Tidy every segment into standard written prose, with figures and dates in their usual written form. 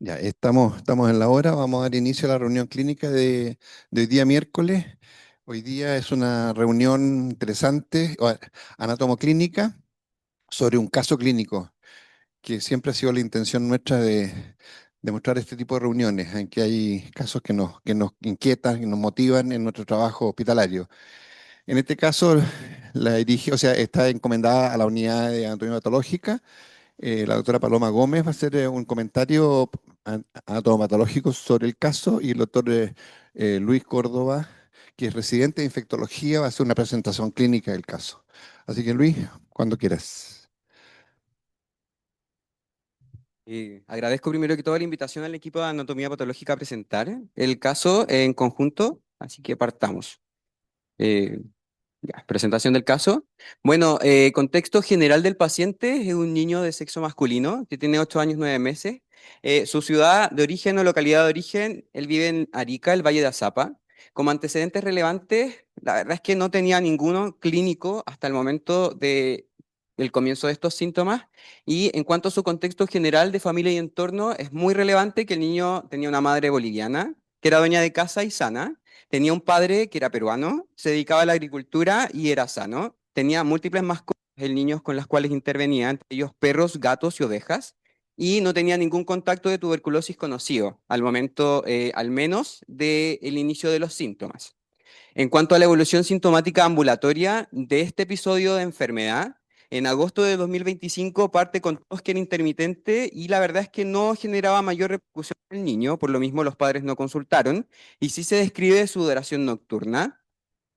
Ya, estamos en la hora, vamos a dar inicio a la reunión clínica de hoy día miércoles. Hoy día es una reunión interesante, anatomoclínica, sobre un caso clínico, que siempre ha sido la intención nuestra de mostrar este tipo de reuniones, en que hay casos que nos inquietan, que nos motivan en nuestro trabajo hospitalario. En este caso, la dirige, o sea, está encomendada a la unidad de anatomía patológica. La doctora Paloma Gómez va a hacer un comentario anatomopatológico sobre el caso y el doctor Luis Córdoba, que es residente de infectología, va a hacer una presentación clínica del caso. Así que Luis, cuando quieras. Agradezco primero que todo la invitación al equipo de Anatomía Patológica a presentar el caso en conjunto, así que partamos. Eh, Presentación del caso. Bueno, contexto general del paciente es un niño de sexo masculino que tiene 8 años 9 meses. Su ciudad de origen o localidad de origen, él vive en Arica, el Valle de Azapa. Como antecedentes relevantes, la verdad es que no tenía ninguno clínico hasta el momento del comienzo de estos síntomas. Y en cuanto a su contexto general de familia y entorno, es muy relevante que el niño tenía una madre boliviana, que era dueña de casa y sana. Tenía un padre que era peruano, se dedicaba a la agricultura y era sano. Tenía múltiples mascotas, el niño con las cuales intervenía, entre ellos perros, gatos y ovejas, y no tenía ningún contacto de tuberculosis conocido, al momento, al menos, del inicio de los síntomas. En cuanto a la evolución sintomática ambulatoria de este episodio de enfermedad, en agosto de 2025 parte con tos que era intermitente y la verdad es que no generaba mayor repercusión en el niño, por lo mismo los padres no consultaron, y sí se describe sudoración nocturna.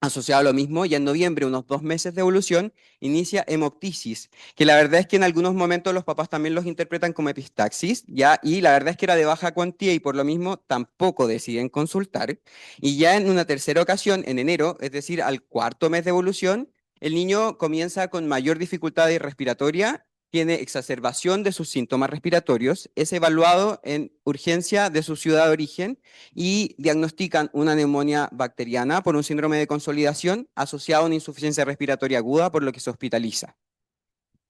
Asociado a lo mismo, ya en noviembre, unos 2 meses de evolución, inicia hemoptisis, que la verdad es que en algunos momentos los papás también los interpretan como epistaxis, ya, y la verdad es que era de baja cuantía y por lo mismo tampoco deciden consultar. Y ya en una tercera ocasión, en enero, es decir, al cuarto mes de evolución, el niño comienza con mayor dificultad respiratoria, tiene exacerbación de sus síntomas respiratorios, es evaluado en urgencia de su ciudad de origen y diagnostican una neumonía bacteriana por un síndrome de consolidación asociado a una insuficiencia respiratoria aguda, por lo que se hospitaliza.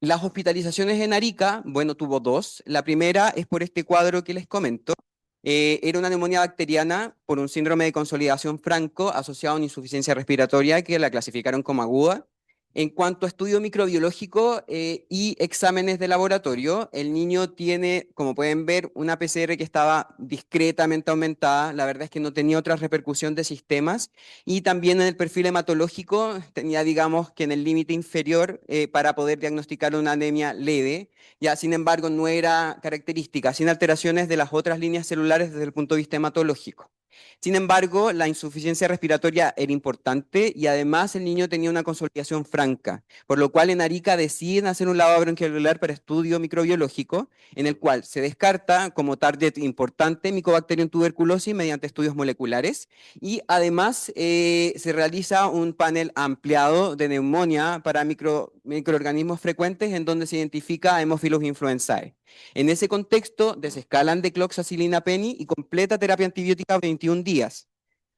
Las hospitalizaciones en Arica, bueno, tuvo dos. La primera es por este cuadro que les comento. Era una neumonía bacteriana por un síndrome de consolidación franco asociado a una insuficiencia respiratoria que la clasificaron como aguda. En cuanto a estudio microbiológico y exámenes de laboratorio, el niño tiene, como pueden ver, una PCR que estaba discretamente aumentada. La verdad es que no tenía otra repercusión de sistemas. Y también en el perfil hematológico tenía, digamos, que en el límite inferior para poder diagnosticar una anemia leve. Ya, sin embargo, no era característica, sin alteraciones de las otras líneas celulares desde el punto de vista hematológico. Sin embargo, la insuficiencia respiratoria era importante y además el niño tenía una consolidación franca, por lo cual en Arica deciden hacer un lavado bronquialveolar para estudio microbiológico, en el cual se descarta como target importante Mycobacterium tuberculosis mediante estudios moleculares y además se realiza un panel ampliado de neumonía para microorganismos frecuentes en donde se identifica Haemophilus influenzae. En ese contexto, desescalan de cloxacilina penny y completa terapia antibiótica 21 días.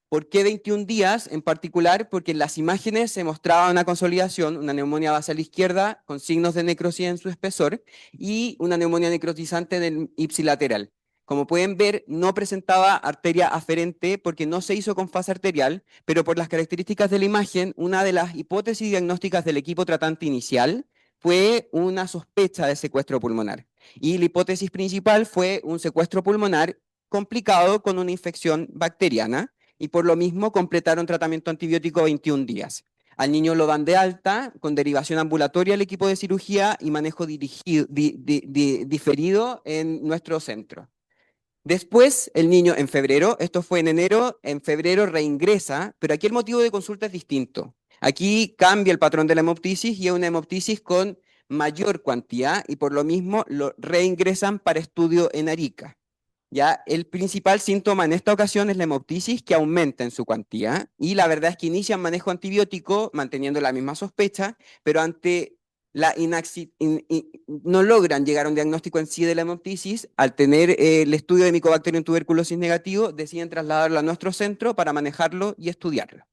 ¿Por qué 21 días en particular? Porque en las imágenes se mostraba una consolidación, una neumonía basal izquierda con signos de necrosis en su espesor y una neumonía necrotizante del ipsilateral. Como pueden ver, no presentaba arteria aferente porque no se hizo con fase arterial, pero por las características de la imagen, una de las hipótesis diagnósticas del equipo tratante inicial fue una sospecha de secuestro pulmonar. Y la hipótesis principal fue un secuestro pulmonar complicado con una infección bacteriana y por lo mismo completaron tratamiento antibiótico 21 días. Al niño lo dan de alta con derivación ambulatoria al equipo de cirugía y manejo dirigido, diferido en nuestro centro. Después, el niño en febrero, esto fue en enero, en febrero reingresa, pero aquí el motivo de consulta es distinto. Aquí cambia el patrón de la hemoptisis y es una hemoptisis con mayor cuantía y por lo mismo lo reingresan para estudio en Arica. Ya, el principal síntoma en esta ocasión es la hemoptisis que aumenta en su cuantía y la verdad es que inician manejo antibiótico manteniendo la misma sospecha, pero ante no logran llegar a un diagnóstico en sí de la hemoptisis, al tener el estudio de Mycobacterium tuberculosis negativo, deciden trasladarlo a nuestro centro para manejarlo y estudiarlo.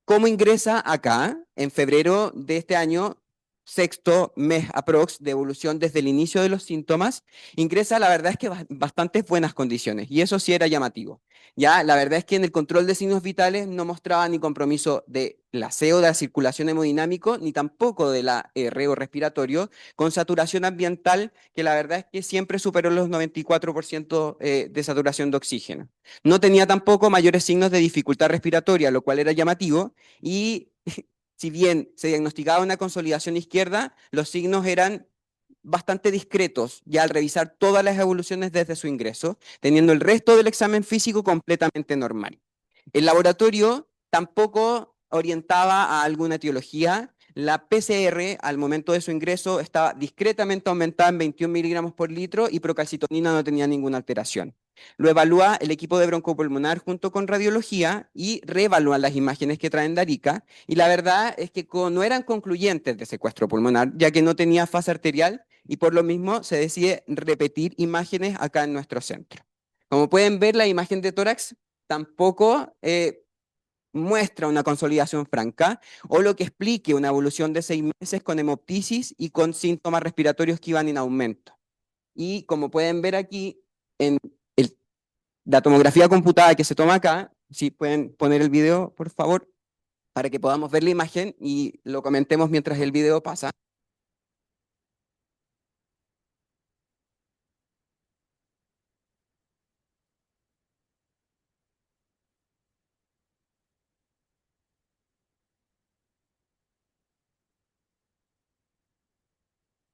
¿Cómo ingresa acá? En febrero de este año sexto mes aprox de evolución desde el inicio de los síntomas, ingresa, la verdad es que bastantes buenas condiciones, y eso sí era llamativo. Ya, la verdad es que en el control de signos vitales no mostraba ni compromiso de la CO, de la circulación hemodinámico, ni tampoco de la reo respiratorio, con saturación ambiental, que la verdad es que siempre superó los 94% de saturación de oxígeno. No tenía tampoco mayores signos de dificultad respiratoria, lo cual era llamativo, y si bien se diagnosticaba una consolidación izquierda, los signos eran bastante discretos ya al revisar todas las evoluciones desde su ingreso, teniendo el resto del examen físico completamente normal. El laboratorio tampoco orientaba a alguna etiología. La PCR al momento de su ingreso estaba discretamente aumentada en 21 miligramos por litro y procalcitonina no tenía ninguna alteración. Lo evalúa el equipo de broncopulmonar junto con radiología y reevalúan las imágenes que traen de Arica. Y la verdad es que no eran concluyentes de secuestro pulmonar, ya que no tenía fase arterial y por lo mismo se decide repetir imágenes acá en nuestro centro. Como pueden ver, la imagen de tórax tampoco muestra una consolidación franca o lo que explique una evolución de 6 meses con hemoptisis y con síntomas respiratorios que iban en aumento. Y como pueden ver aquí, en el, la tomografía computada que se toma acá, si pueden poner el video, por favor, para que podamos ver la imagen y lo comentemos mientras el video pasa.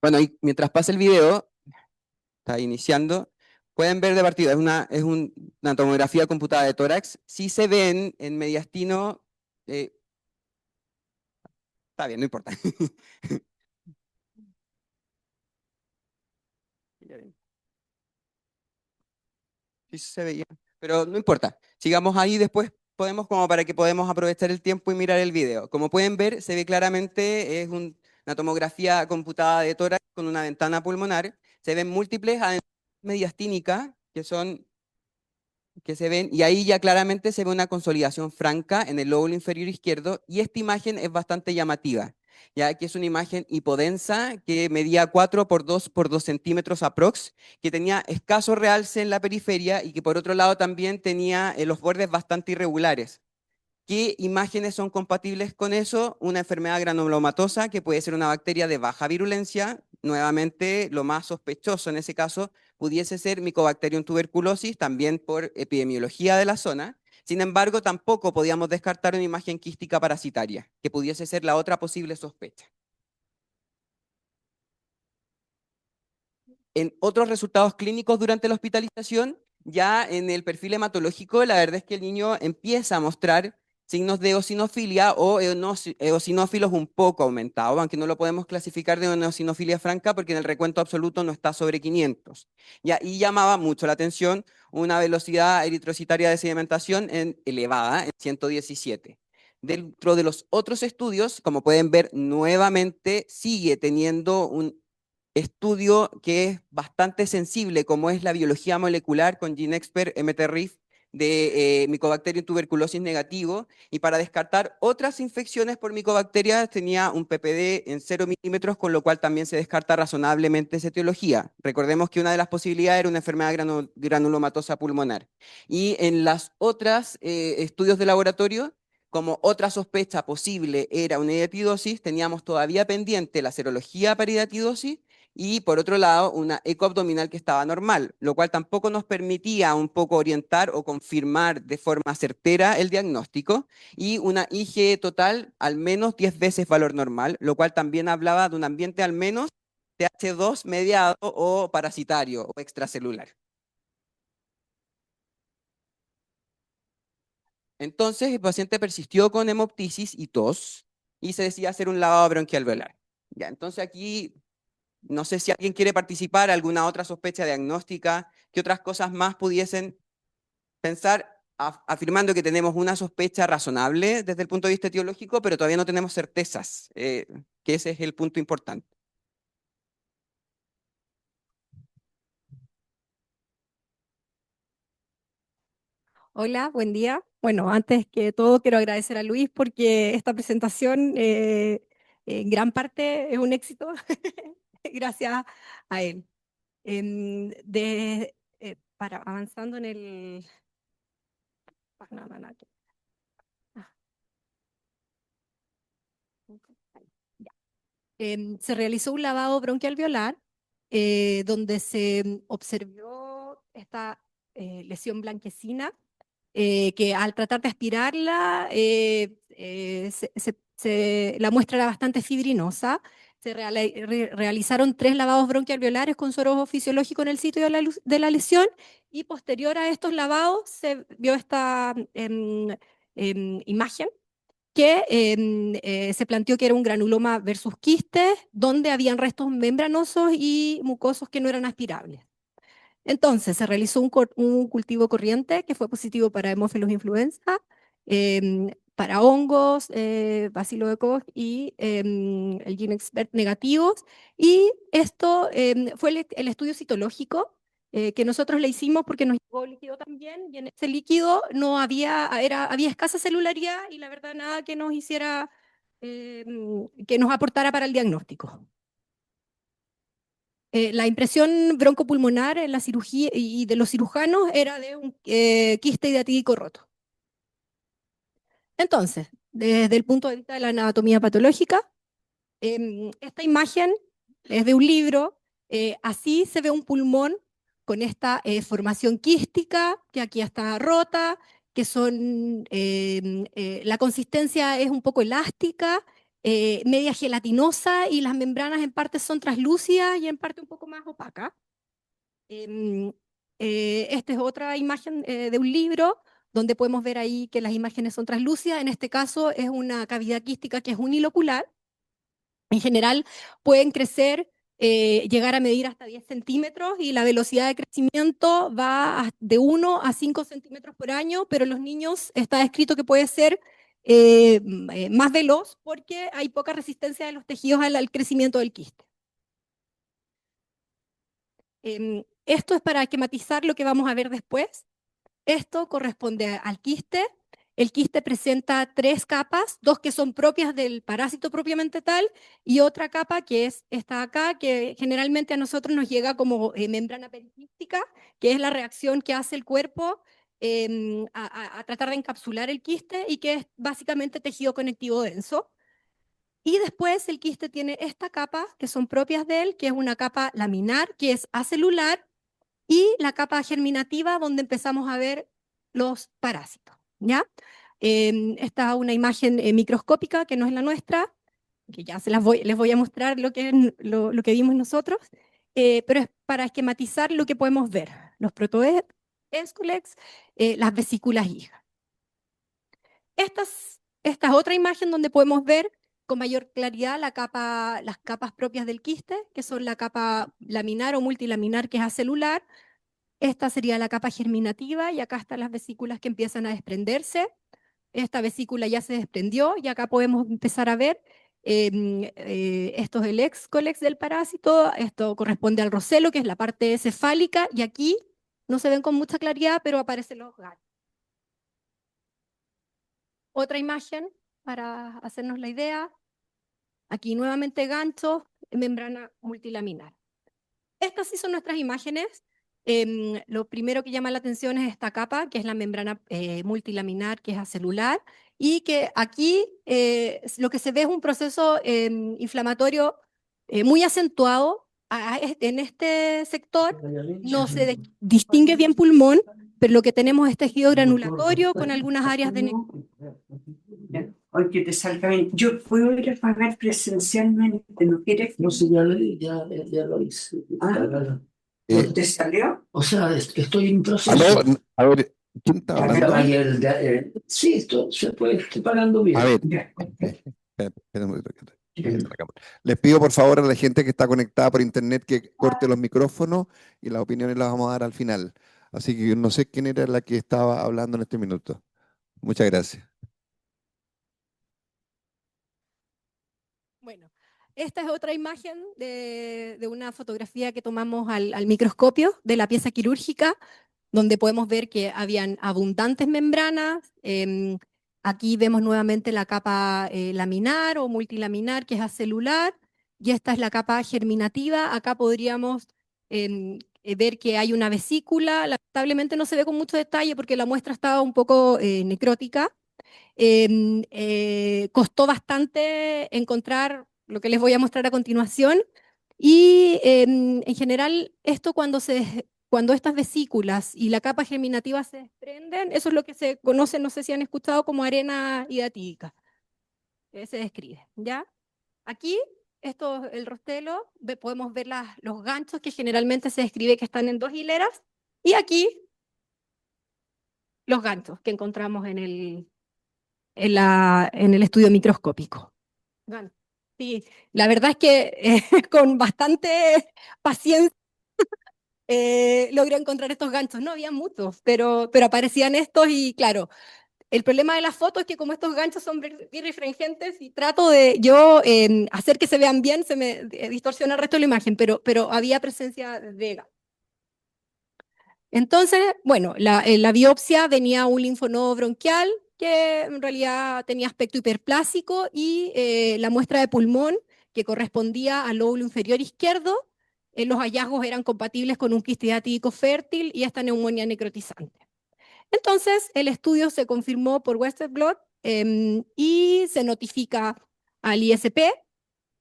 Bueno, y mientras pasa el video, está iniciando. Pueden ver de partida, una tomografía computada de tórax. Si se ven en mediastino, eh, está bien, no importa. Sí se veía, pero no importa. Sigamos ahí después. Podemos como para que podamos aprovechar el tiempo y mirar el video. Como pueden ver, se ve claramente, es una tomografía computada de tórax con una ventana pulmonar. Se ven múltiples mediastínicas que se ven, y ahí ya claramente se ve una consolidación franca en el lóbulo inferior izquierdo, y esta imagen es bastante llamativa, ya que es una imagen hipodensa que medía 4 por 2 centímetros aprox, que tenía escaso realce en la periferia y que por otro lado también tenía los bordes bastante irregulares. ¿Qué imágenes son compatibles con eso? Una enfermedad granulomatosa, que puede ser una bacteria de baja virulencia. Nuevamente, lo más sospechoso en ese caso pudiese ser Mycobacterium tuberculosis, también por epidemiología de la zona. Sin embargo, tampoco podíamos descartar una imagen quística parasitaria, que pudiese ser la otra posible sospecha. En otros resultados clínicos durante la hospitalización, ya en el perfil hematológico, la verdad es que el niño empieza a mostrar signos de eosinofilia o eosinófilos un poco aumentados, aunque no lo podemos clasificar de una eosinofilia franca porque en el recuento absoluto no está sobre 500. Ya, y llamaba mucho la atención una velocidad eritrocitaria de sedimentación elevada, en 117. Dentro de los otros estudios, como pueden ver, nuevamente sigue teniendo un estudio que es bastante sensible, como es la biología molecular con GeneXpert MTRIF de Mycobacterium tuberculosis negativo, y para descartar otras infecciones por micobacterias tenía un PPD en 0 milímetros, con lo cual también se descarta razonablemente esa etiología. Recordemos que una de las posibilidades era una enfermedad granulomatosa pulmonar. Y en las otras estudios de laboratorio, como otra sospecha posible era una hidatidosis, teníamos todavía pendiente la serología para hidatidosis y por otro lado una eco abdominal que estaba normal, lo cual tampoco nos permitía un poco orientar o confirmar de forma certera el diagnóstico, y una IgE total al menos 10 veces valor normal, lo cual también hablaba de un ambiente al menos TH2 mediado o parasitario o extracelular. Entonces el paciente persistió con hemoptisis y tos y se decía hacer un lavado bronquial velar. Ya, entonces aquí no sé si alguien quiere participar, alguna otra sospecha diagnóstica, qué otras cosas más pudiesen pensar, afirmando que tenemos una sospecha razonable desde el punto de vista etiológico, pero todavía no tenemos certezas, que ese es el punto importante. Hola, buen día. Bueno, antes que todo quiero agradecer a Luis porque esta presentación en gran parte es un éxito gracias a él. Para avanzando en el... no, no, no, ah, ya. Se realizó un lavado bronquial alveolar donde se observó esta lesión blanquecina que al tratar de aspirarla, la muestra era bastante fibrinosa. Realizaron 3 lavados bronquialveolares con suero fisiológico en el sitio de la lesión y posterior a estos lavados se vio esta imagen que se planteó que era un granuloma versus quistes, donde habían restos membranosos y mucosos que no eran aspirables. Entonces, se realizó un cultivo corriente que fue positivo para Haemophilus influenza, para hongos, Bacilo de Koch y el GeneXpert negativos. Y esto fue el estudio citológico que nosotros le hicimos porque nos llegó líquido también, y en ese líquido no había escasa celularidad y la verdad nada que nos hiciera, que nos aportara para el diagnóstico. La impresión broncopulmonar en la cirugía y de los cirujanos era de un quiste hidatídico roto. Entonces, desde el punto de vista de la anatomía patológica, esta imagen es de un libro, así se ve un pulmón con esta formación quística, que aquí está rota, que la consistencia es un poco elástica, media gelatinosa, y las membranas en parte son translúcidas y en parte un poco más opacas. Esta es otra imagen de un libro donde podemos ver ahí que las imágenes son translúcidas. En este caso es una cavidad quística que es unilocular. En general pueden crecer, llegar a medir hasta 10 centímetros y la velocidad de crecimiento va de 1 a 5 centímetros por año, pero en los niños está descrito que puede ser más veloz porque hay poca resistencia de los tejidos al crecimiento del quiste. Esto es para esquematizar lo que vamos a ver después. Esto corresponde al quiste. El quiste presenta 3 capas, 2 que son propias del parásito propiamente tal, y otra capa que es esta acá, que generalmente a nosotros nos llega como membrana periquística, que es la reacción que hace el cuerpo a tratar de encapsular el quiste y que es básicamente tejido conectivo denso. Y después el quiste tiene esta capa, que son propias de él, que es una capa laminar, que es acelular, y la capa germinativa, donde empezamos a ver los parásitos, ¿ya? Esta es una imagen microscópica, que no es la nuestra, que ya les voy a mostrar lo que vimos nosotros, pero es para esquematizar lo que podemos ver. Los protoescolex, las vesículas hijas. Esta es otra imagen donde podemos ver con mayor claridad las capas propias del quiste, que son la capa laminar o multilaminar, que es acelular. Esta sería la capa germinativa y acá están las vesículas que empiezan a desprenderse. Esta vesícula ya se desprendió y acá podemos empezar a ver esto es el excólex del parásito, esto corresponde al roselo, que es la parte cefálica, y aquí no se ven con mucha claridad, pero aparecen los ganchos. Otra imagen para hacernos la idea. Aquí nuevamente ganchos, membrana multilaminar. Estas sí son nuestras imágenes. Lo primero que llama la atención es esta capa, que es la membrana multilaminar, que es acelular, y que aquí lo que se ve es un proceso inflamatorio muy acentuado. En este sector no se distingue bien pulmón, pero lo que tenemos es tejido granulatorio con algunas áreas de Hoy que te salga bien. Yo puedo ir a pagar presencialmente, ¿no quieres? No sé, ya lo hice. ¿Te salió? O sea, estoy en proceso. ¿Aló? A ver, ¿quién está hablando? Sí, esto se puede, estoy pagando bien. A ver, Ya. espera un momento, la cámara. Les pido por favor a la gente que está conectada por internet que corte los micrófonos y las opiniones las vamos a dar al final. Así que no sé quién era la que estaba hablando en este minuto. Muchas gracias. Bueno, esta es otra imagen de una fotografía que tomamos al microscopio de la pieza quirúrgica, donde podemos ver que habían abundantes membranas, Aquí vemos nuevamente la capa laminar o multilaminar, que es acelular, y esta es la capa germinativa. Acá podríamos ver que hay una vesícula. Lamentablemente no se ve con mucho detalle porque la muestra estaba un poco necrótica. Costó bastante encontrar lo que les voy a mostrar a continuación. Y en general, esto cuando estas vesículas y la capa germinativa se desprenden, eso es lo que se conoce, no sé si han escuchado, como arena hidatídica. Se describe, ¿ya? Aquí, esto es el rostelo, podemos ver los ganchos que generalmente se describe que están en 2 hileras, y aquí los ganchos que encontramos en el estudio microscópico. Bueno, sí, la verdad es que con bastante paciencia logré encontrar estos ganchos. No había muchos, pero aparecían estos y claro, el problema de las fotos es que como estos ganchos son bien refringentes y trato de yo hacer que se vean bien, se me distorsiona el resto de la imagen, pero había presencia de ganchos. Entonces, bueno, la biopsia venía un linfonodo bronquial que en realidad tenía aspecto hiperplásico y la muestra de pulmón que correspondía al lóbulo inferior izquierdo, los hallazgos eran compatibles con un quiste hidatídico fértil y esta neumonía necrotizante. Entonces, el estudio se confirmó por Western Blot y se notifica al ISP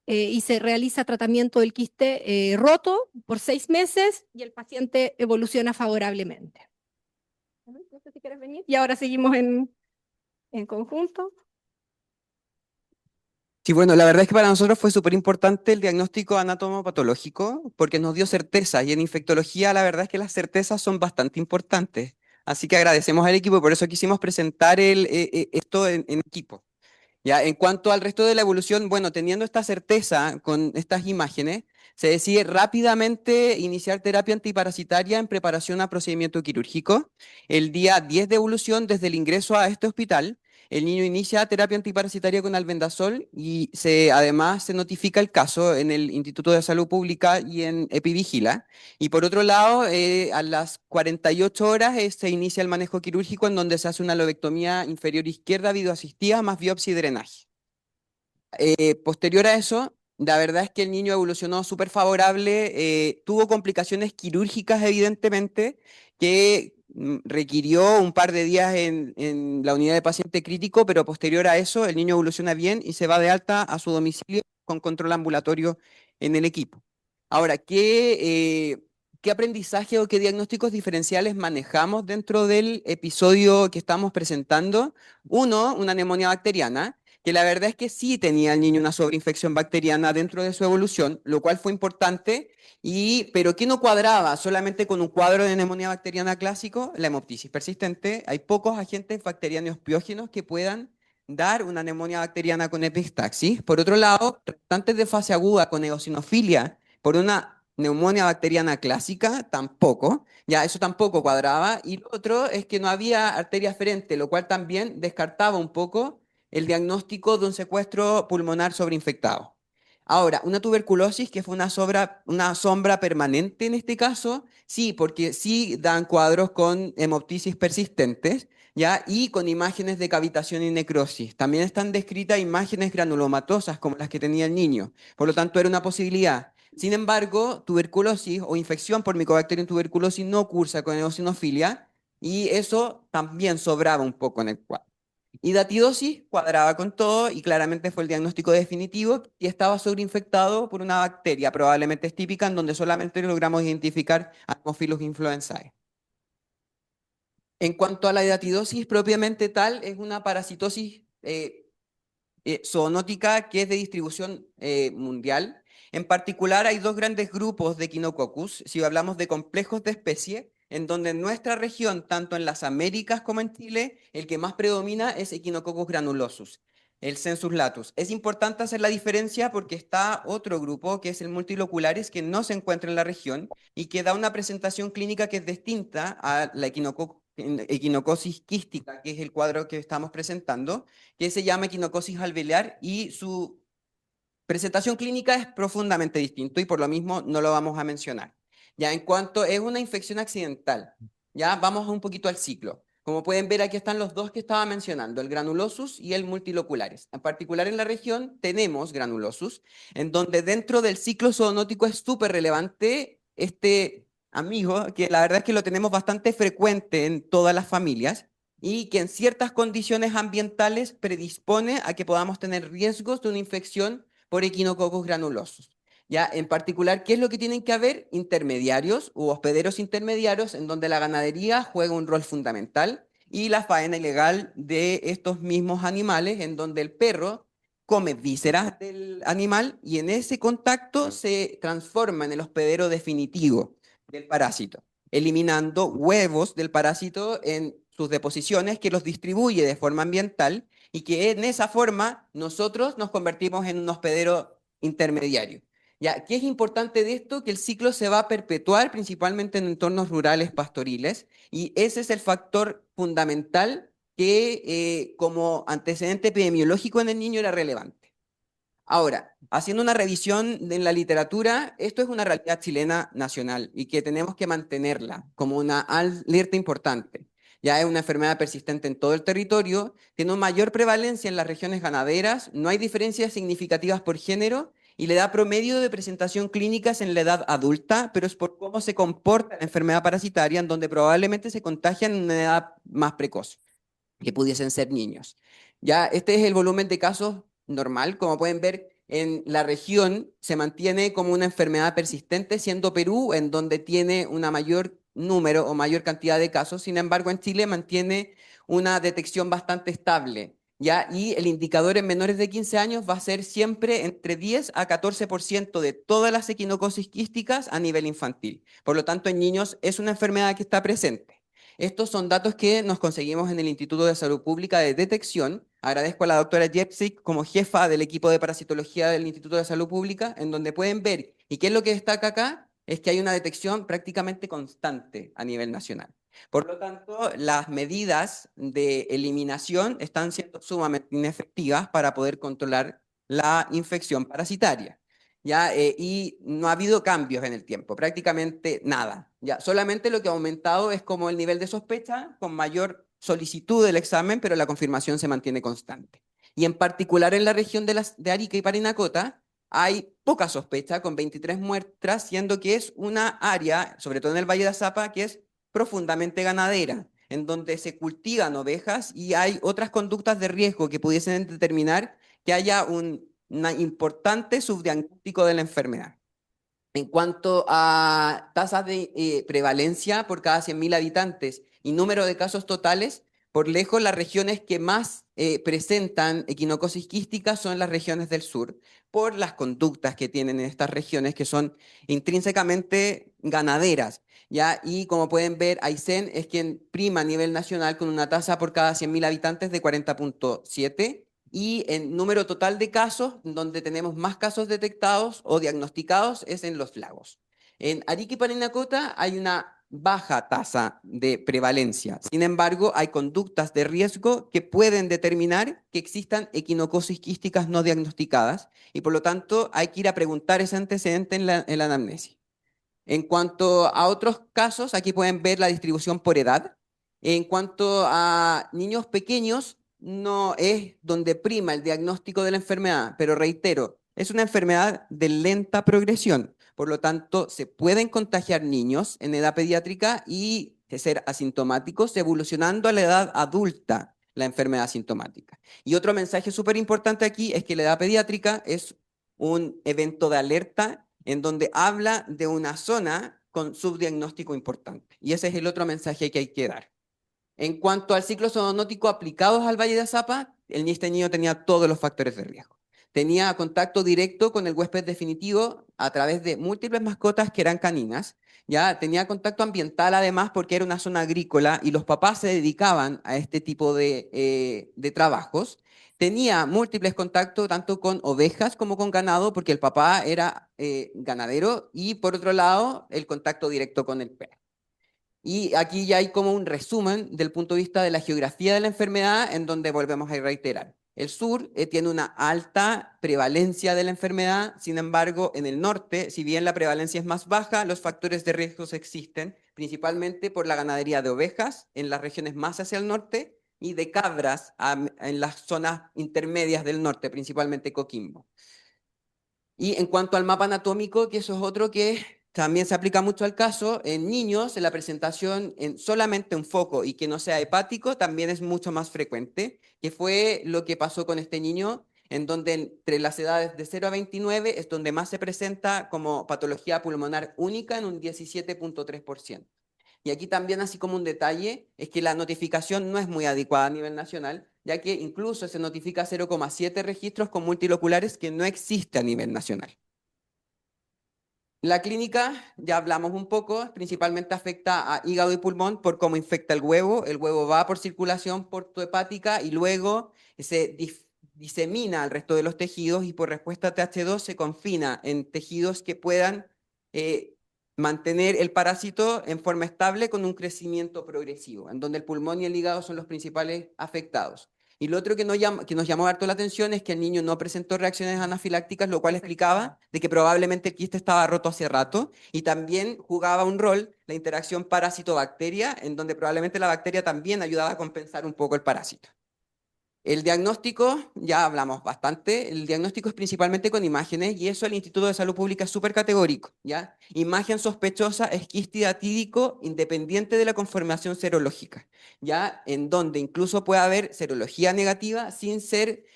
y se realiza tratamiento del quiste roto por 6 meses y el paciente evoluciona favorablemente. No sé si quieres venir. Y ahora seguimos en conjunto. Sí, bueno, la verdad es que para nosotros fue súper importante el diagnóstico anatomopatológico porque nos dio certeza y en infectología la verdad es que las certezas son bastante importantes. Así que agradecemos al equipo y por eso quisimos presentar esto en equipo. Ya, en cuanto al resto de la evolución, bueno, teniendo esta certeza con estas imágenes, se decide rápidamente iniciar terapia antiparasitaria en preparación a procedimiento quirúrgico. El día 10 de evolución, desde el ingreso a este hospital, el niño inicia terapia antiparasitaria con albendazol y además se notifica el caso en el Instituto de Salud Pública y en Epivigila. Y por otro lado, a las 48 horas se inicia el manejo quirúrgico en donde se hace una lobectomía inferior izquierda videoasistida más biopsia y drenaje. Posterior a eso, la verdad es que el niño evolucionó súper favorable, tuvo complicaciones quirúrgicas evidentemente, que requirió un par de días en la unidad de paciente crítico, pero posterior a eso el niño evoluciona bien y se va de alta a su domicilio con control ambulatorio en el equipo. Ahora, ¿qué aprendizaje o qué diagnósticos diferenciales manejamos dentro del episodio que estamos presentando? Uno, una neumonía bacteriana, que la verdad es que sí tenía el niño una sobreinfección bacteriana dentro de su evolución, lo cual fue importante, pero que no cuadraba solamente con un cuadro de neumonía bacteriana clásico, la hemoptisis persistente. Hay pocos agentes bacterianos piógenos que puedan dar una neumonía bacteriana con epistaxis. Por otro lado, tratantes de fase aguda con eosinofilia por una neumonía bacteriana clásica, tampoco, ya eso tampoco cuadraba. Y lo otro es que no había arteria aferente, lo cual también descartaba un poco el diagnóstico de un secuestro pulmonar sobreinfectado. Ahora, una tuberculosis que fue una sombra permanente en este caso, sí, porque sí dan cuadros con hemoptisis persistentes, ¿ya? Y con imágenes de cavitación y necrosis. También están descritas imágenes granulomatosas como las que tenía el niño. Por lo tanto, era una posibilidad. Sin embargo, tuberculosis o infección por Mycobacterium tuberculosis no cursa con eosinofilia y eso también sobraba un poco en el cuadro. Y datidosis cuadraba con todo y claramente fue el diagnóstico definitivo y estaba sobreinfectado por una bacteria, probablemente es típica, en donde solamente logramos identificar Haemophilus influenzae. En cuanto a la hidatidosis propiamente tal, es una parasitosis zoonótica que es de distribución mundial. En particular, hay dos grandes grupos de Echinococcus, si hablamos de complejos de especie, en donde en nuestra región, tanto en las Américas como en Chile, el que más predomina es Echinococcus granulosus, el sensus latus. Es importante hacer la diferencia porque está otro grupo, que es el multilocularis, que no se encuentra en la región y que da una presentación clínica que es distinta a la equinocosis quística, que es el cuadro que estamos presentando, que se llama equinocosis alveolar y su presentación clínica es profundamente distinto y por lo mismo no lo vamos a mencionar. Ya en cuanto es una infección accidental, ya vamos un poquito al ciclo. Como pueden ver, aquí están los dos que estaba mencionando, el granulosus y el multiloculares. En particular en la región tenemos granulosus, en donde dentro del ciclo zoonótico es súper relevante este amigo, que la verdad es que lo tenemos bastante frecuente en todas las familias, y que en ciertas condiciones ambientales predispone a que podamos tener riesgos de una infección por Echinococcus granulosus. Ya, en particular, ¿qué es lo que tienen que haber? Intermediarios u hospederos intermediarios en donde la ganadería juega un rol fundamental y la faena ilegal de estos mismos animales en donde el perro come vísceras del animal y en ese contacto se transforma en el hospedero definitivo del parásito, eliminando huevos del parásito en sus deposiciones que los distribuye de forma ambiental y que en esa forma nosotros nos convertimos en un hospedero intermediario. Ya, ¿qué es importante de esto? Que el ciclo se va a perpetuar principalmente en entornos rurales pastoriles y ese es el factor fundamental que como antecedente epidemiológico en el niño era relevante. Ahora, haciendo una revisión en la literatura, esto es una realidad chilena nacional y que tenemos que mantenerla como una alerta importante. Ya es una enfermedad persistente en todo el territorio, tiene una mayor prevalencia en las regiones ganaderas, no hay diferencias significativas por género y le da promedio de presentación clínicas en la edad adulta, pero es por cómo se comporta la enfermedad parasitaria, en donde probablemente se contagian en una edad más precoz, que pudiesen ser niños. Ya este es el volumen de casos normal, como pueden ver en la región se mantiene como una enfermedad persistente, siendo Perú en donde tiene una mayor número o mayor cantidad de casos, sin embargo en Chile mantiene una detección bastante estable. ¿Ya? Y el indicador en menores de 15 años va a ser siempre entre 10 a 14% de todas las equinocosis quísticas a nivel infantil. Por lo tanto, en niños es una enfermedad que está presente. Estos son datos que nos conseguimos en el Instituto de Salud Pública de Detección. Agradezco a la doctora Jepsik como jefa del equipo de parasitología del Instituto de Salud Pública, en donde pueden ver, y qué es lo que destaca acá, es que hay una detección prácticamente constante a nivel nacional. Por lo tanto, las medidas de eliminación están siendo sumamente inefectivas para poder controlar la infección parasitaria. ¿Ya? Y no ha habido cambios en el tiempo, prácticamente nada. ¿Ya? Solamente lo que ha aumentado es como el nivel de sospecha con mayor solicitud del examen, pero la confirmación se mantiene constante. Y en particular en la región de Arica y Parinacota hay poca sospecha, con 23 muestras, siendo que es una área, sobre todo en el Valle de Azapa, que es profundamente ganadera, en donde se cultivan ovejas y hay otras conductas de riesgo que pudiesen determinar que haya un importante subdiagnóstico de la enfermedad. En cuanto a tasas de prevalencia por cada 100.000 habitantes y número de casos totales, por lejos las regiones que más presentan equinocosis quística son las regiones del sur, por las conductas que tienen en estas regiones que son intrínsecamente ganaderas. ¿Ya? Y como pueden ver, Aysén es quien prima a nivel nacional con una tasa por cada 100.000 habitantes de 40.7 y en número total de casos, donde tenemos más casos detectados o diagnosticados, es en los lagos. En Arica y Parinacota hay una baja tasa de prevalencia. Sin embargo, hay conductas de riesgo que pueden determinar que existan equinocosis quísticas no diagnosticadas y por lo tanto hay que ir a preguntar ese antecedente en la anamnesis. En cuanto a otros casos, aquí pueden ver la distribución por edad. En cuanto a niños pequeños, no es donde prima el diagnóstico de la enfermedad, pero reitero, es una enfermedad de lenta progresión. Por lo tanto, se pueden contagiar niños en edad pediátrica y ser asintomáticos, evolucionando a la edad adulta la enfermedad asintomática. Y otro mensaje súper importante aquí es que la edad pediátrica es un evento de alerta en donde habla de una zona con subdiagnóstico importante. Y ese es el otro mensaje que hay que dar. En cuanto al ciclo zoonótico aplicados al Valle de Azapa, este niño tenía todos los factores de riesgo. Tenía contacto directo con el huésped definitivo a través de múltiples mascotas que eran caninas. Ya tenía contacto ambiental además porque era una zona agrícola y los papás se dedicaban a este tipo de trabajos. Tenía múltiples contactos tanto con ovejas como con ganado porque el papá era ganadero y por otro lado el contacto directo con el perro. Y aquí ya hay como un resumen del punto de vista de la geografía de la enfermedad, en donde volvemos a reiterar. El sur tiene una alta prevalencia de la enfermedad, sin embargo, en el norte, si bien la prevalencia es más baja, los factores de riesgo existen, principalmente por la ganadería de ovejas en las regiones más hacia el norte y de cabras en las zonas intermedias del norte, principalmente Coquimbo. Y en cuanto al mapa anatómico, que eso es otro que también se aplica mucho al caso, en niños, en la presentación en solamente un foco y que no sea hepático, también es mucho más frecuente, que fue lo que pasó con este niño, en donde entre las edades de 0 a 29 es donde más se presenta como patología pulmonar única en un 17.3%. Y aquí también, así como un detalle, es que la notificación no es muy adecuada a nivel nacional, ya que incluso se notifica 0,7 registros con multiloculares que no existe a nivel nacional. La clínica, ya hablamos un poco, principalmente afecta a hígado y pulmón por cómo infecta el huevo. El huevo va por circulación portohepática y luego se disemina al resto de los tejidos y por respuesta a TH2 se confina en tejidos que puedan mantener el parásito en forma estable con un crecimiento progresivo, en donde el pulmón y el hígado son los principales afectados. Y lo otro que nos llamó harto la atención es que el niño no presentó reacciones anafilácticas, lo cual explicaba de que probablemente el quiste estaba roto hace rato y también jugaba un rol la interacción parásito-bacteria, en donde probablemente la bacteria también ayudaba a compensar un poco el parásito. El diagnóstico, ya hablamos bastante, el diagnóstico es principalmente con imágenes y eso el Instituto de Salud Pública es súper categórico, ¿ya? Imagen sospechosa es quiste atídico independiente de la conformación serológica, ¿ya? En donde incluso puede haber serología negativa sin ser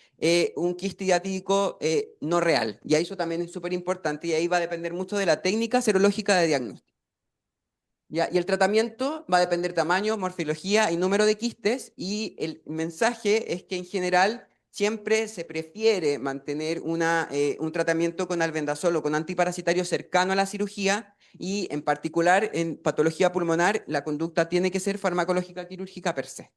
un quiste atídico no real. Y eso también es súper importante y ahí va a depender mucho de la técnica serológica de diagnóstico. ¿Ya? Y el tratamiento va a depender tamaño, morfología y número de quistes y el mensaje es que en general siempre se prefiere mantener un tratamiento con albendazol o con antiparasitario cercano a la cirugía y en particular en patología pulmonar la conducta tiene que ser farmacológica quirúrgica per se.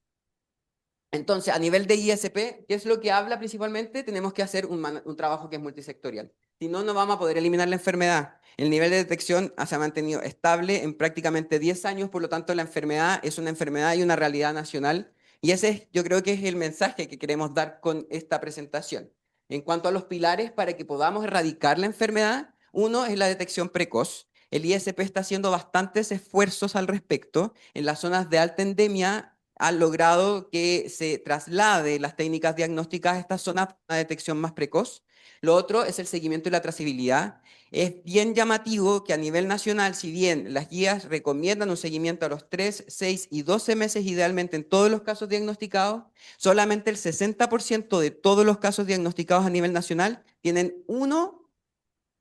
Entonces, a nivel de ISP, ¿qué es lo que habla principalmente? Tenemos que hacer un trabajo que es multisectorial. Si no, no vamos a poder eliminar la enfermedad. El nivel de detección se ha mantenido estable en prácticamente 10 años, por lo tanto, la enfermedad es una enfermedad y una realidad nacional. Y ese yo creo que es el mensaje que queremos dar con esta presentación. En cuanto a los pilares para que podamos erradicar la enfermedad, uno es la detección precoz. El ISP está haciendo bastantes esfuerzos al respecto. En las zonas de alta endemia han logrado que se traslade las técnicas diagnósticas a estas zonas para una detección más precoz. Lo otro es el seguimiento y la trazabilidad. Es bien llamativo que a nivel nacional, si bien las guías recomiendan un seguimiento a los 3, 6 y 12 meses idealmente en todos los casos diagnosticados, solamente el 60% de todos los casos diagnosticados a nivel nacional tienen uno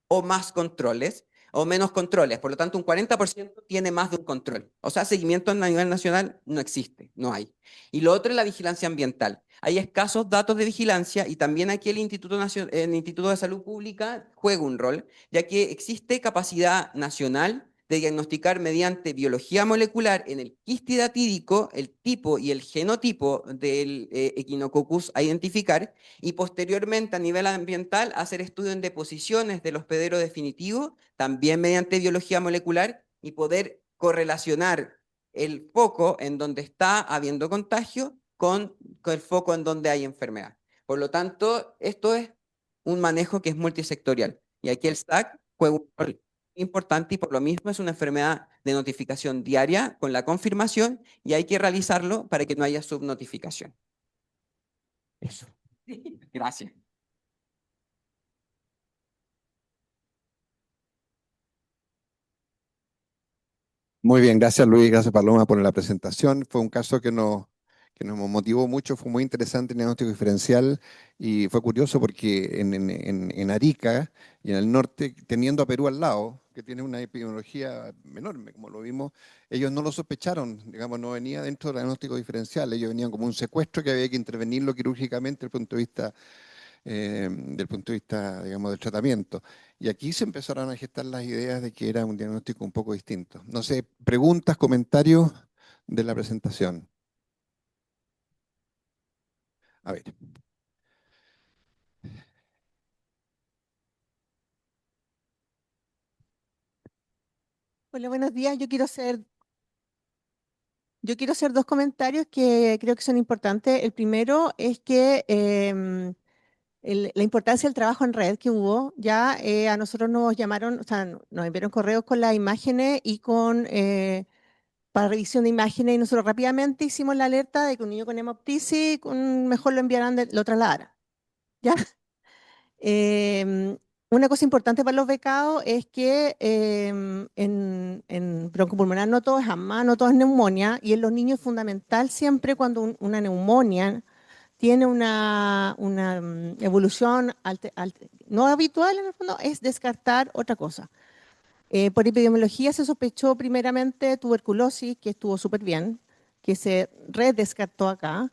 o más controles o menos controles. Por lo tanto, un 40% tiene más de un control. O sea, seguimiento a nivel nacional no existe, no hay. Y lo otro es la vigilancia ambiental. Hay escasos datos de vigilancia y también aquí el Instituto de Salud Pública juega un rol, ya que existe capacidad nacional de diagnosticar mediante biología molecular en el quiste datídico el tipo y el genotipo del Echinococcus a identificar y posteriormente a nivel ambiental hacer estudio en deposiciones del hospedero definitivo, también mediante biología molecular y poder correlacionar el foco en donde está habiendo contagio con el foco en donde hay enfermedad. Por lo tanto, esto es un manejo que es multisectorial. Y aquí el SAC juega un rol importante y por lo mismo es una enfermedad de notificación diaria con la confirmación y hay que realizarlo para que no haya subnotificación. Eso. Gracias. Muy bien, gracias Luis, gracias Paloma por la presentación. Fue un caso que nos motivó mucho, fue muy interesante el diagnóstico diferencial y fue curioso porque en Arica y en el norte, teniendo a Perú al lado, que tiene una epidemiología enorme, como lo vimos, ellos no lo sospecharon, digamos, no venía dentro del diagnóstico diferencial, ellos venían como un secuestro que había que intervenirlo quirúrgicamente desde el punto de vista, digamos, del tratamiento. Y aquí se empezaron a gestar las ideas de que era un diagnóstico un poco distinto. No sé, preguntas, comentarios de la presentación. A ver. Hola, buenos días. Yo quiero hacer dos comentarios que creo que son importantes. El primero es que la importancia del trabajo en red que hubo, ya a nosotros nos llamaron, o sea, nos enviaron correos con las imágenes y con para revisión de imágenes y nosotros rápidamente hicimos la alerta de que un niño con hemoptisis mejor lo enviaran, lo trasladaran. ¿Ya? Una cosa importante para los becados es que en broncopulmonar no todo es asma, no todo es neumonía, y en los niños es fundamental siempre cuando una neumonía tiene una evolución no habitual en el fondo, es descartar otra cosa. Por epidemiología se sospechó primeramente tuberculosis, que estuvo súper bien, que se redescartó acá.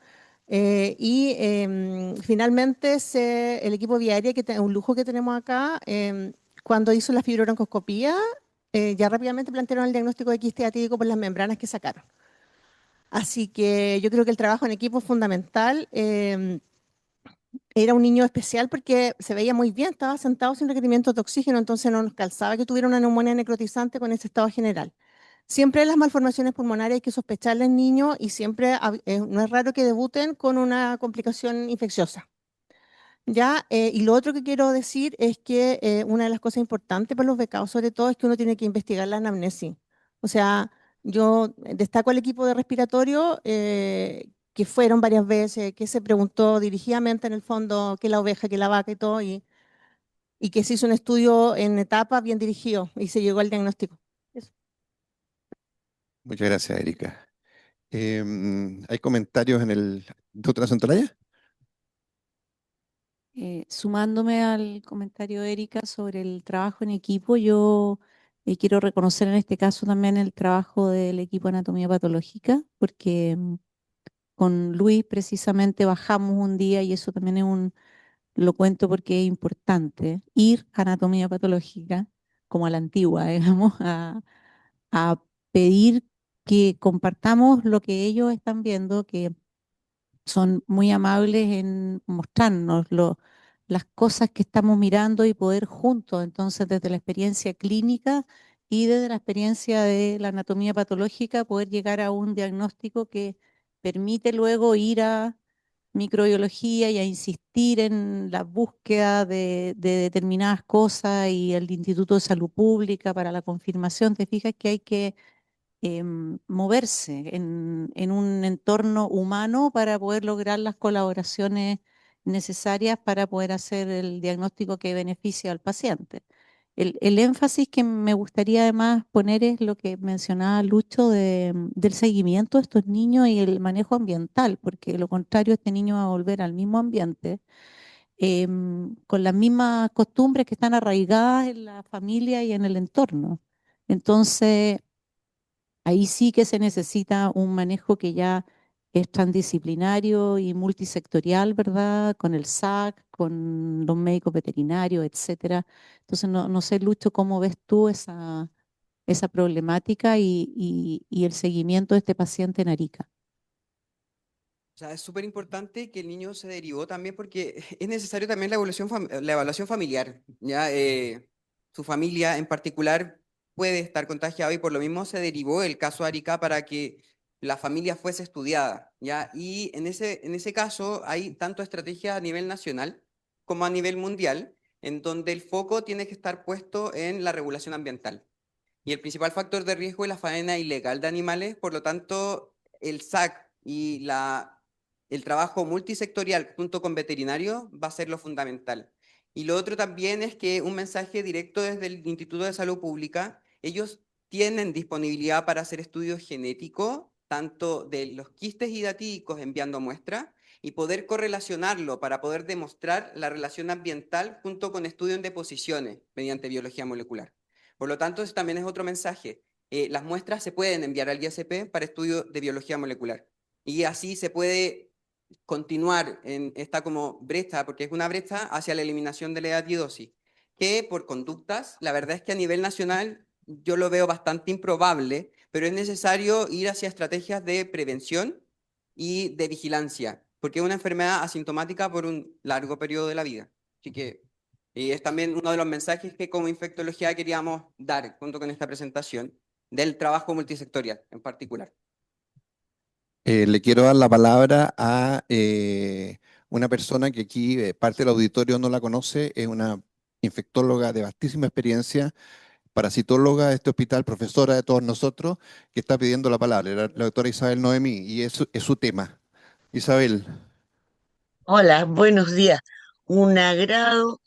Finalmente el equipo Viaria, que es un lujo que tenemos acá, cuando hizo la fibrobroncoscopía, ya rápidamente plantearon el diagnóstico de quiste atípico por las membranas que sacaron. Así que yo creo que el trabajo en equipo es fundamental. Era un niño especial porque se veía muy bien, estaba sentado sin requerimiento de oxígeno, entonces no nos calzaba que tuviera una neumonía necrotizante con ese estado general. Siempre las malformaciones pulmonares hay que sospecharle en niños y siempre no es raro que debuten con una complicación infecciosa. Ya, y lo otro que quiero decir es que una de las cosas importantes para los becados, sobre todo, es que uno tiene que investigar la anamnesis. O sea, yo destaco al equipo de respiratorio, que fueron varias veces, que se preguntó dirigidamente en el fondo qué la oveja, qué la vaca y todo, y que se hizo un estudio en etapas bien dirigido y se llegó al diagnóstico. Eso. Muchas gracias, Erika. ¿Hay comentarios doctora Santolaya? Sumándome al comentario de Erika sobre el trabajo en equipo, yo quiero reconocer en este caso también el trabajo del equipo de anatomía patológica, porque con Luis precisamente bajamos un día y eso también lo cuento porque es importante, ir a anatomía patológica, como a la antigua, digamos, a pedir que compartamos lo que ellos están viendo, que son muy amables en mostrarnos las cosas que estamos mirando y poder juntos, entonces desde la experiencia clínica y desde la experiencia de la anatomía patológica, poder llegar a un diagnóstico que permite luego ir a microbiología y a insistir en la búsqueda de determinadas cosas y el Instituto de Salud Pública para la confirmación. Te fijas que hay que moverse en un entorno humano para poder lograr las colaboraciones necesarias para poder hacer el diagnóstico que beneficie al paciente. El énfasis que me gustaría además poner es lo que mencionaba Lucho del seguimiento de estos niños y el manejo ambiental, porque de lo contrario este niño va a volver al mismo ambiente con las mismas costumbres que están arraigadas en la familia y en el entorno. Entonces, ahí sí que se necesita un manejo que ya es transdisciplinario y multisectorial, ¿verdad? Con el SAC, con los médicos veterinarios, etcétera. Entonces, no sé, Lucho, ¿cómo ves tú esa problemática y el seguimiento de este paciente en Arica? O sea, es súper importante que el niño se derivó también porque es necesario también la evaluación familiar, ¿ya? Su familia en particular puede estar contagiado y por lo mismo se derivó el caso Arica para que la familia fuese estudiada, ¿ya? Y en ese caso hay tanto estrategias a nivel nacional como a nivel mundial, en donde el foco tiene que estar puesto en la regulación ambiental. Y el principal factor de riesgo es la faena ilegal de animales, por lo tanto, el SAC y el trabajo multisectorial junto con veterinarios va a ser lo fundamental. Y lo otro también es que un mensaje directo desde el Instituto de Salud Pública, ellos tienen disponibilidad para hacer estudios genéticos, tanto de los quistes hidatídicos enviando muestras, y poder correlacionarlo para poder demostrar la relación ambiental junto con estudios en deposiciones mediante biología molecular. Por lo tanto, ese también es otro mensaje. Las muestras se pueden enviar al ISP para estudio de biología molecular. Y así se puede continuar en esta como brecha, porque es una brecha hacia la eliminación de la etidosis, que por conductas, la verdad es que a nivel nacional yo lo veo bastante improbable, pero es necesario ir hacia estrategias de prevención y de vigilancia, porque es una enfermedad asintomática por un largo periodo de la vida. Así que y es también uno de los mensajes que como infectología queríamos dar junto con esta presentación del trabajo multisectorial en particular. Le quiero dar la palabra a una persona que aquí parte del auditorio no la conoce, es una infectóloga de vastísima experiencia, parasitóloga de este hospital, profesora de todos nosotros, que está pidiendo la palabra, la doctora Isabel Noemí, y es su tema. Isabel, Hola, buenos días. Un agrado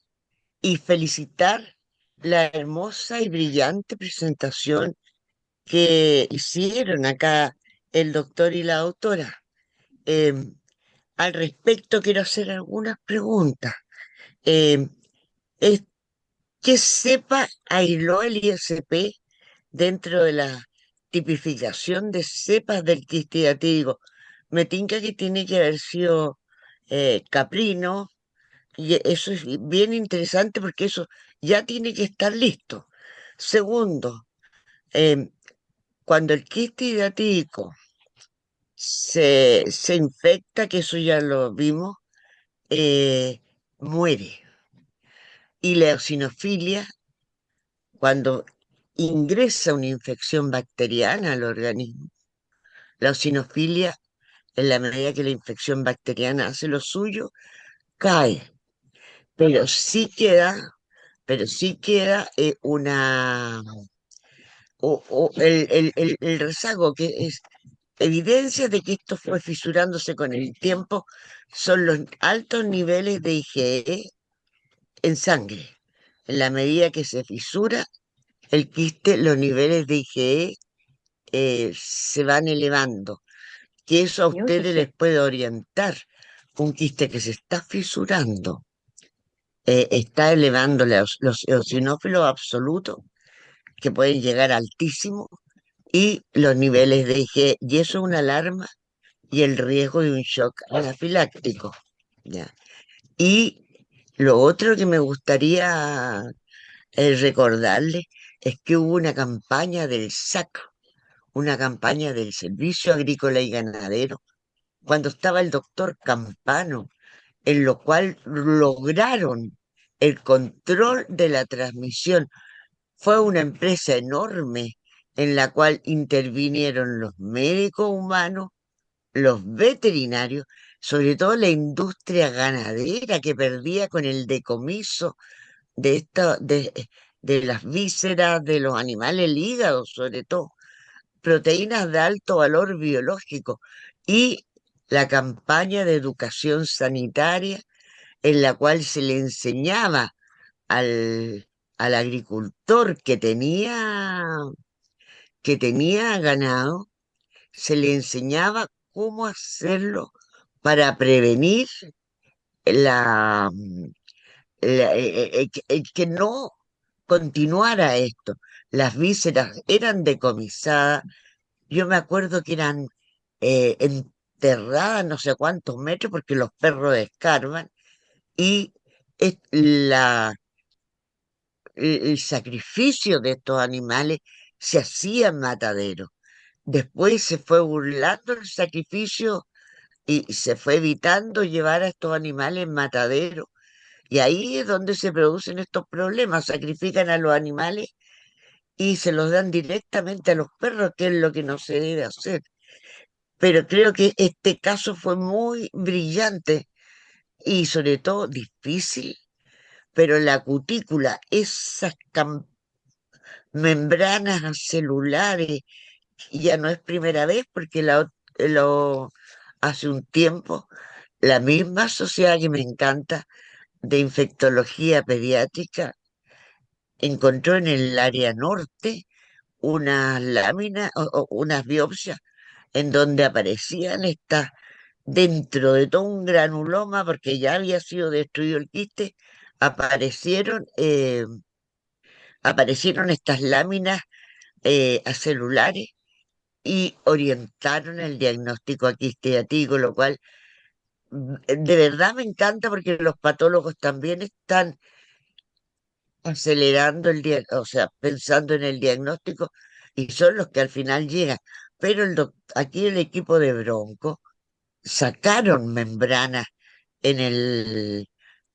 y felicitar la hermosa y brillante presentación que hicieron acá el doctor y la doctora. Em, Al respecto, quiero hacer algunas preguntas. Em, es- ¿Qué cepa aisló el ISP dentro de la tipificación de cepas del quiste hiatídico? Me tinca que tiene que haber sido caprino. Y eso es bien interesante porque eso ya tiene que estar listo. Segundo, em, cuando el quiste hidrático se infecta, que eso ya lo vimos, muere. Y la eosinofilia, cuando ingresa una infección bacteriana al organismo, la eosinofilia, en la medida que la infección bacteriana hace lo suyo, cae. Pero sí queda, pero sí queda el rezago, que es evidencia de que esto fue fisurándose con el tiempo, son los altos niveles de IgE en sangre. En la medida que se fisura el quiste, los niveles de IgE se van elevando, que eso a ustedes les puede orientar. Un quiste que se está fisurando está elevando los eosinófilos absolutos, que pueden llegar altísimos, y los niveles de IgE, y eso es una alarma y el riesgo de un shock anafiláctico. ¿Ya? Y lo otro que me gustaría recordarles es que hubo una campaña del SAC, una campaña del Servicio Agrícola y Ganadero, cuando estaba el doctor Campano, en lo cual lograron el control de la transmisión. Fue una empresa enorme en la cual intervinieron los médicos humanos, los veterinarios, sobre todo la industria ganadera que perdía con el decomiso de, de las vísceras de los animales, el hígado sobre todo, proteínas de alto valor biológico, y la campaña de educación sanitaria en la cual se le enseñaba al, al agricultor que tenía ganado, se le enseñaba cómo hacerlo para prevenir la, que no continuara esto. Las vísceras eran decomisadas. Yo me acuerdo que eran enterradas no sé cuántos metros porque los perros escarban, y el sacrificio de estos animales se hacía en matadero. Después se fue burlando el sacrificio y se fue evitando llevar a estos animales en matadero. Y ahí es donde se producen estos problemas. Sacrifican a los animales y se los dan directamente a los perros, que es lo que no se debe hacer. Pero creo que este caso fue muy brillante y sobre todo difícil, pero la cutícula, esas membranas celulares, ya no es primera vez porque hace un tiempo la misma sociedad que me encanta de infectología pediátrica encontró en el área norte unas láminas o unas biopsias en donde aparecían estas, dentro de todo un granuloma, porque ya había sido destruido el quiste, aparecieron, aparecieron estas láminas acelulares, y orientaron el diagnóstico a quiste hiatídico, lo cual de verdad me encanta porque los patólogos también están acelerando o sea, pensando en el diagnóstico, y son los que al final llegan. Pero aquí el equipo de Bronco sacaron membranas en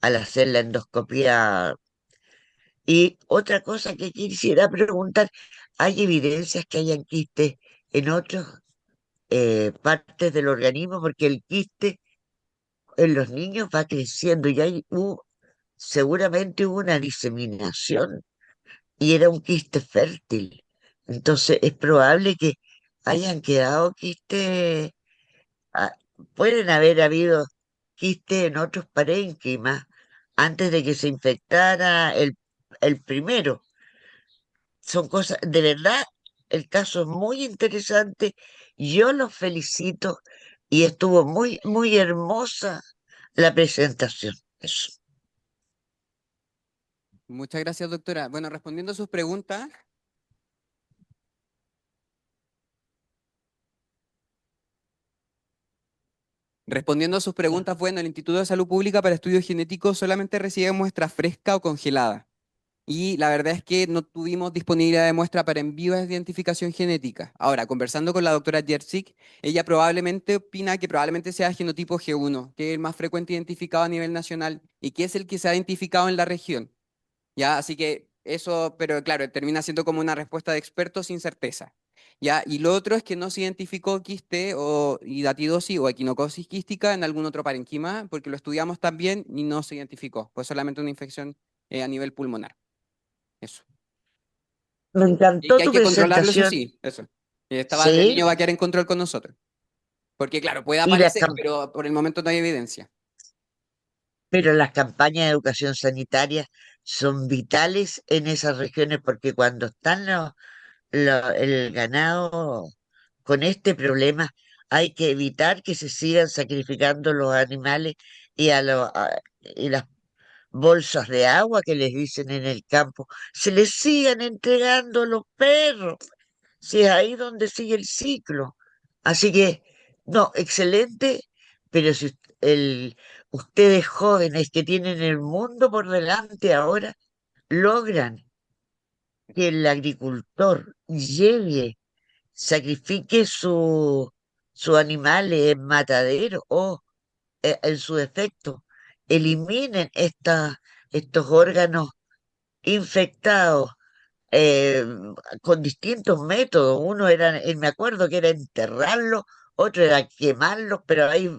al hacer la endoscopía. Y otra cosa que quisiera preguntar, ¿hay evidencias que hayan quistes en otras partes del organismo? Porque el quiste en los niños va creciendo y seguramente hubo una diseminación y era un quiste fértil. Entonces es probable que hayan quedado quistes, ah, pueden haber habido quistes en otros parénquimas antes de que se infectara el primero. Son cosas, de verdad, el caso es muy interesante. Yo los felicito y estuvo muy, muy hermosa la presentación. Eso. Muchas gracias, doctora. Bueno, respondiendo a sus preguntas, bueno, el Instituto de Salud Pública para Estudios Genéticos solamente recibe muestra fresca o congelada. Y la verdad es que no tuvimos disponibilidad de muestra para envío de identificación genética. Ahora, conversando con la doctora Jersik, ella probablemente opina que probablemente sea genotipo G1, que es el más frecuente identificado a nivel nacional y que es el que se ha identificado en la región. ¿Ya? Así que eso, pero claro, termina siendo como una respuesta de expertos sin certeza. ¿Ya? Y lo otro es que no se identificó quiste o hidatidosis o equinocosis quística en algún otro parenquima, porque lo estudiamos también y no se identificó. Fue solamente una infección a nivel pulmonar. Eso. Me Y encantó que hay tu que controlarlo, eso presentación, sí, eso. El sí, niño va a quedar en control con nosotros. Porque claro, puede y las aparecer, pero por el momento no hay evidencia. pero las campañas de educación sanitaria son vitales en esas regiones porque cuando están el ganado con este problema, hay que evitar que se sigan sacrificando los animales y las bolsas de agua que les dicen en el campo, se les sigan entregando a los perros. Si es ahí donde sigue el ciclo. Así que, no, excelente, pero si ustedes jóvenes que tienen el mundo por delante ahora, logran que el agricultor lleve, sacrifique su animal en matadero o en su defecto, eliminen estos órganos infectados eh, con distintos métodos. Uno era, me acuerdo que era enterrarlos, otro era quemarlos, pero ahí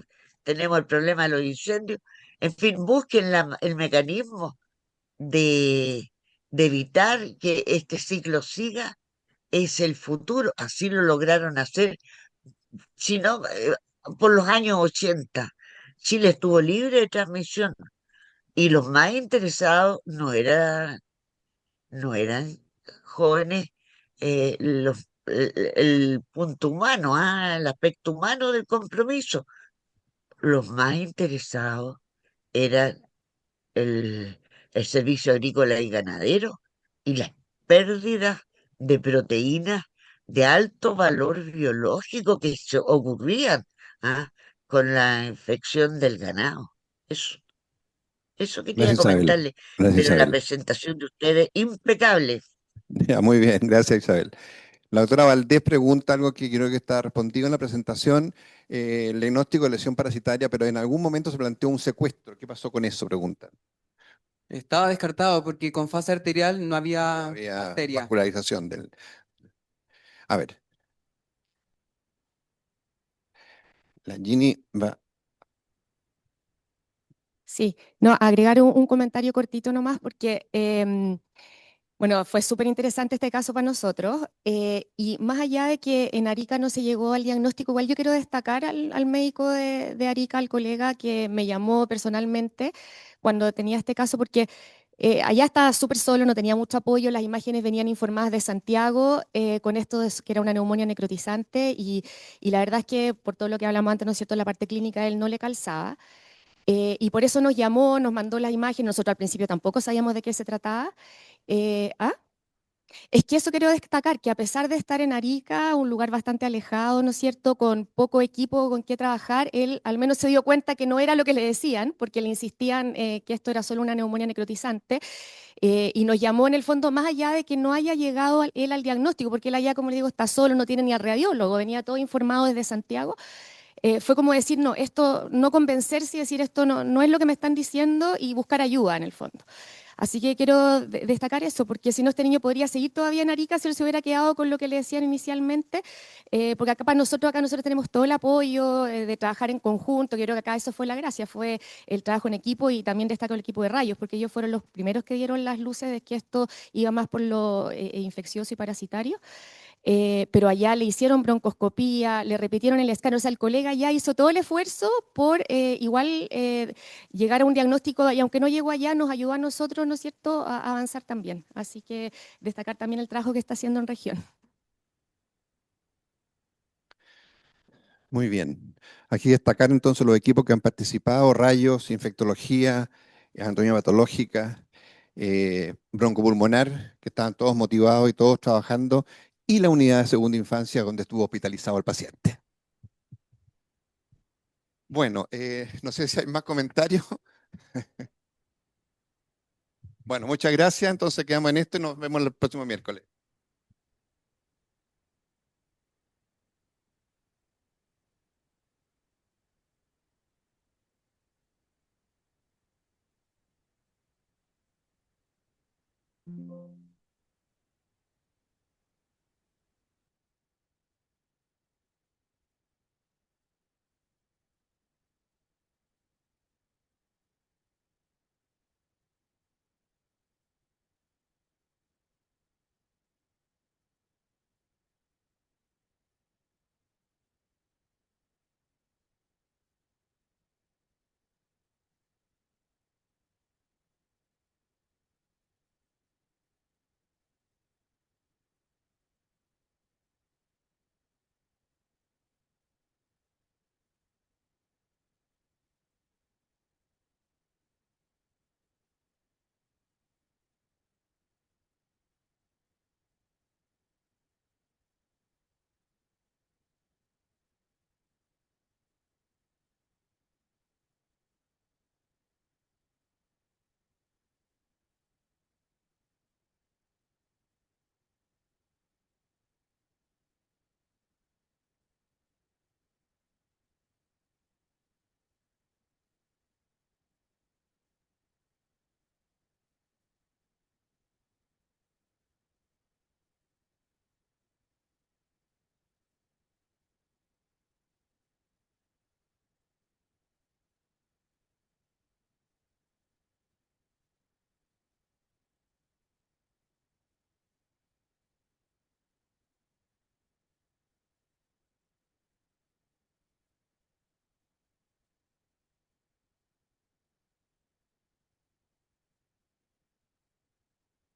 tenemos el problema de los incendios. En fin, busquen el mecanismo de, de evitar que este ciclo siga. Es el futuro, así lo lograron hacer, si no, por los años 80. Chile estuvo libre de transmisión y los más interesados no eran jóvenes, el punto humano, el aspecto humano del compromiso. Los más interesados eran el, el servicio agrícola y ganadero y las pérdidas de proteínas de alto valor biológico que se ocurrían, ¿ah? Con la infección del ganado. Eso, eso quería Gracias, Isabel. comentarle, Gracias, pero la Isabel. presentación de ustedes impecable. Ya, muy bien, gracias, Isabel. La doctora Valdés pregunta algo que creo que está respondido en la presentación, el diagnóstico de lesión parasitaria, pero en algún momento se planteó un secuestro. ¿Qué pasó con eso? Preguntan. Estaba descartado porque con fase arterial no No había había arteria. vascularización del... A ver, la Gini va... Sí, no, agregar un comentario cortito nomás porque, bueno, fue súper interesante este caso para nosotros y más allá de que en Arica no se llegó al diagnóstico, igual yo quiero destacar al médico de Arica, al colega que me llamó personalmente cuando tenía este caso porque allá estaba súper solo, no tenía mucho apoyo, las imágenes venían informadas de Santiago con esto de que era una neumonía necrotizante y la verdad es que por todo lo que hablamos antes, ¿no es cierto?, la parte clínica a él no le calzaba. Y por eso nos llamó, nos mandó la imagen. Nosotros al principio tampoco sabíamos de qué se trataba. ¿Ah? Es que eso quiero destacar, que a pesar de estar en Arica, un lugar bastante alejado, ¿no es cierto?, con poco equipo con qué trabajar, él al menos se dio cuenta que no era lo que le decían, porque le insistían que esto era solo una neumonía necrotizante, y nos llamó en el fondo, más allá de que no haya llegado él al diagnóstico, porque él allá, como le digo, está solo, no tiene ni al radiólogo, venía todo informado desde Santiago. Fue como decir, no, esto, no convencerse y decir esto no es lo que me están diciendo y buscar ayuda en el fondo. Así que quiero destacar eso, porque si no, este niño podría seguir todavía en Arica si él se hubiera quedado con lo que le decían inicialmente, porque acá nosotros tenemos todo el apoyo de trabajar en conjunto. Yo creo que acá eso fue la gracia, fue el trabajo en equipo, y también destaco el equipo de rayos, porque ellos fueron los primeros que dieron las luces de que esto iba más por lo infeccioso y parasitario. Pero allá le hicieron broncoscopía, le repitieron el escáner, o sea, el colega ya hizo todo el esfuerzo por igual llegar a un diagnóstico, y aunque no llegó allá, nos ayudó a nosotros, ¿no es cierto?, a avanzar también. Así que destacar también el trabajo que está haciendo en región. Muy bien. Aquí destacar entonces los equipos que han participado: rayos, infectología, anatomía patológica, broncopulmonar, que estaban todos motivados y todos trabajando, y la unidad de segunda infancia donde estuvo hospitalizado el paciente. Bueno, no sé si hay más comentarios. Bueno, muchas gracias. Entonces quedamos en esto y nos vemos el próximo miércoles.